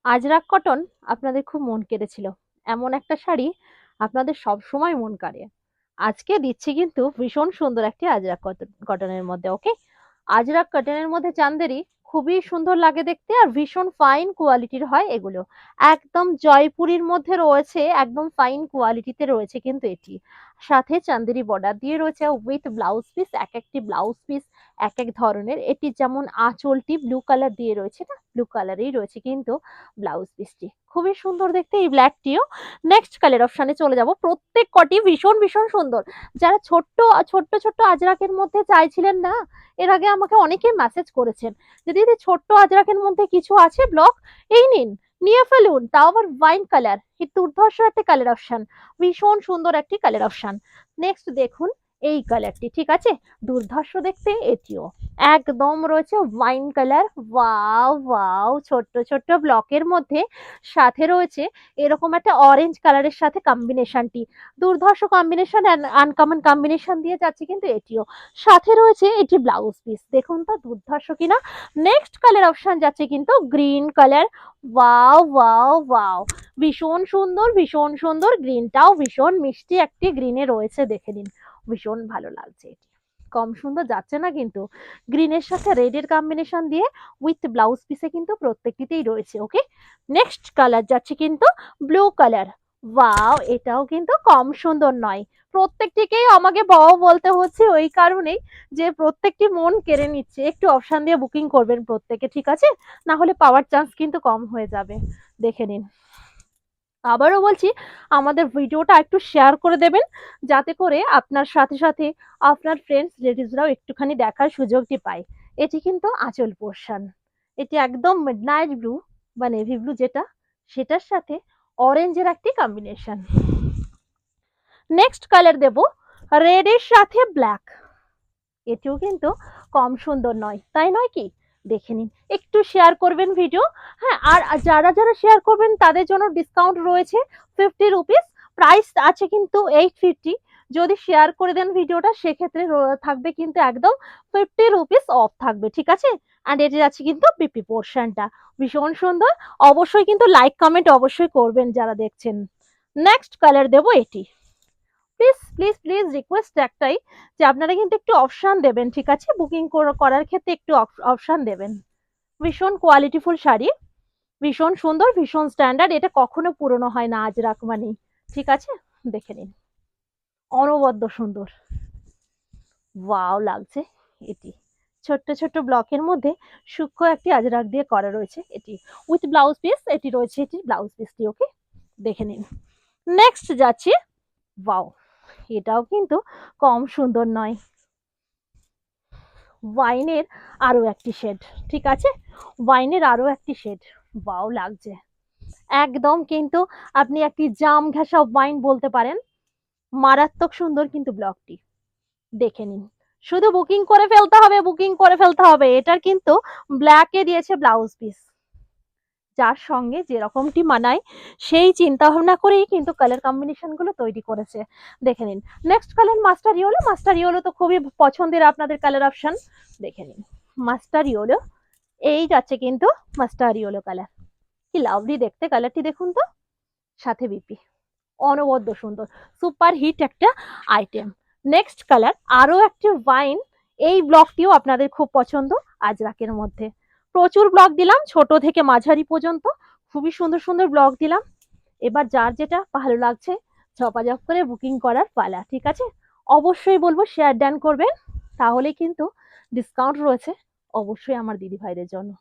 Ajrak cotton আপনাদের খুব মন কেড়েছিল। এমন একটা শাড়ি আপনাদের সব সময় মন কাড়ে। আজকে দিচ্ছি কিন্তু ভীষণ সুন্দর একটি আজরাক কটনের মধ্যে। ওকে, আজরাক কটনের মধ্যে চান্দেরি খুবই সুন্দর লাগে দেখতে, আর ভীষণ ফাইন কোয়ালিটির হয় এগুলো। একদম জয়পুরীর মধ্যে রয়েছে, একদম ফাইন কোয়ালিটিতে রয়েছে কিন্তু এটি। সাথে চান্দেরি বর্ডার দিয়ে রয়েছে উইথ ব্লাউজ পিস। এক একটি ব্লাউজ পিস এক এক ধরনের। এটি যেমন আঁচলটি ব্লু কালার দিয়ে রয়েছে, না ব্লু কালারেই রয়েছে কিন্তু ব্লাউজ পিসটি খুবই সুন্দর দেখতে, এই ব্ল্যাকটিও। নেক্সট কালার অপশানে চলে যাব। প্রত্যেক কটি ভীষণ ভীষণ সুন্দর। যারা ছোট্ট ছোট্ট ছোট্ট আজরাকের মধ্যে চাইছিলেন না, এর আগে আমাকে অনেকেই মেসেজ করেছেন যে দিদি ছোট্ট আজরাকের মধ্যে কিছু আছে ব্লক, এই নিন, নিয়ে ফেলুন, তাও আবার ওয়াইন কালার। কি দুর্ধর্ষ একটা কালার অপশন, ভীষণ সুন্দর একটি কালার অপশন। নেক্সট দেখুন এই কালারটি, ঠিক আছে, দুর্ধর্ষ দেখতে এটিও। একদম রয়েছে ওয়াইন কালার, ওয়াও ওয়াও, ছোট্ট ছোট্ট ব্লকের মধ্যে। সাথে রয়েছে এরকম একটা অরেঞ্জ কালারের সাথে কম্বিনেশনটি, দুর্ধর্ষ কম্বিনেশন, আনকমন কম্বিনেশন দিয়ে যাচ্ছে কিন্তু এটিও। সাথে রয়েছে এটি ব্লাউজ পিস, দেখুন তো দুর্ধর্ষ কিনা। নেক্সট কালার অপশন যাচ্ছে কিন্তু green colour. Wow wow wow, ভীষণ সুন্দর ভীষণ সুন্দর। গ্রিনটাও ভীষণ মিষ্টি একটি গ্রিনে রয়েছে, দেখে নিন, ভীষণ ভালো লাগছে এটি। কম সুন্দর যাচ্ছে না কিন্তু। গ্রিনের সাথে রেডের কম্বিনেশন দিয়ে উইথ ব্লাউজ পিসে কিন্তু প্রত্যেকটিতেই রয়েছে। ওকে, নেক্সট কালার যাচ্ছে কিন্তু ব্লু কালার। ওয়াও, এটাও কিন্তু কম সুন্দর নয়। প্রত্যেকটিকেই আমাকে বাও বলতে হচ্ছে ওই কারণেই যে প্রত্যেকটি মন কেড়ে নিচ্ছে। একটু অপশন দিয়ে বুকিং করবেন প্রত্যেকে, ঠিক আছে, না হলে পাওয়ার চান্স কিন্তু কম হয়ে যাবে। দেখে নিন। আবারও বলছি, আমাদের ভিডিওটা একটু শেয়ার করে দেবেন, যাতে করে আপনার সাথে সাথে আপনার ফ্রেন্ডস রিলেটিভসরাও একটুখানি দেখার সুযোগটি পায়। এটি কিন্তু আঁচল পোর্শন। এটি একদম মিডনাইট ব্লু বা নেভি ব্লু যেটা, সেটার সাথে অরেঞ্জের একটি কম্বিনেশন। নেক্সট কালার দেব রেড এর সাথে ব্ল্যাক। এটিও কিন্তু কম সুন্দর নয়, তাই নয় কি? দেখে নিন, একটু শেয়ার করবেন ভিডিও। হ্যাঁ, আর যারা যারা শেয়ার করবেন তাদের জন্য ডিসকাউন্ট রয়েছে 50 রুপিস। প্রাইস আছে কিন্তু 850। যদি শেয়ার করে দেন ভিডিওটা, সেক্ষেত্রে থাকবে কিন্তু একদম 50 রুপিস অফ থাকবে, ঠিক আছে। অ্যান্ড এটি আছে কিন্তু বিপি পোর্শনটা, ভীষণ সুন্দর। অবশ্যই কিন্তু লাইক কমেন্ট অবশ্যই করবেন যারা দেখছেন। নেক্সট কালার দেবো এটি। প্লিজ প্লিজ প্লিজ রিকোয়েস্ট একটাই, যে আপনারা কিন্তু একটু অপশন দেবেন, ঠিক আছে, বুকিং করার ক্ষেত্রে একটু অপশন দেবেন। ভীষণ কোয়ালিটিফুল শাড়ি, ভীষণ সুন্দর, ভীষণ স্ট্যান্ডার্ড। এটা কখনো পুরনো হয় না আজরাক মানেই, ঠিক আছে। দেখে নিন, অনবদ্য সুন্দর, ওয়াও লাগছে এটি। ছোট্ট ছোট্ট ব্লকের মধ্যে সূক্ষ্ম একটি আজরাক দিয়ে করা রয়েছে এটি, উইথ ব্লাউজ পিস এটি রয়েছে, এটি ব্লাউজ পিসটি। ওকে, দেখে নিন। নেক্সট যাচ্ছি, ওয়াও, এটাও কিন্তু কম সুন্দর নয়। ওয়াইনের আরো একটি শেড, ঠিক আছে, ওয়াইনের আরো একটি শেড, ওয়াও লাগছে একদম। কিন্তু আপনি একটি জাম ঘেঁষা ওয়াইন বলতে পারেন। মারাত্মক সুন্দর কিন্তু ব্লগটি, দেখে নিন। শুধু বুকিং করে ফেলতে হবে, বুকিং করে ফেলতে হবে। এটার কিন্তু ব্ল্যাকে দিয়েছে ব্লাউজ পিস, যার সঙ্গে যেরকমটি মানায় সেই চিন্তা ভাবনা করেই কিন্তু কালার কম্বিনেশন গুলো তৈরি করেছে, দেখে নিন। Next colour master yellow. Master yellow তো খুবই পছন্দের আপনাদের কালার অপশন, দেখে নিন। মাস্টার ইয়েলো, এই যাচ্ছে কিন্তু মাস্টার ইয়েলো কালার। কি লাভলি দেখতে কালারটি, দেখুন তো। সাথে বিপি, অনবদ্য সুন্দর, সুপার হিট একটা আইটেম। নেক্সট কালার আরো একটি ওয়াইন। এই ব্লকটিও আপনাদের খুব পছন্দ আজরাকের মধ্যে। প্রচুর ব্লক দিলাম, ছোট থেকে মাঝারি পর্যন্ত খুবই সুন্দর সুন্দর ব্লক দিলাম। এবার যার যেটা ভালো লাগছে ঝপাঝপ করে বুকিং করার পালা, ঠিক আছে। অবশ্যই বলবো শেয়ার ডান করবেন, তাহলে কিন্তু ডিসকাউন্ট রয়েছে অবশ্যই আমার দিদি ভাইদের জন্য।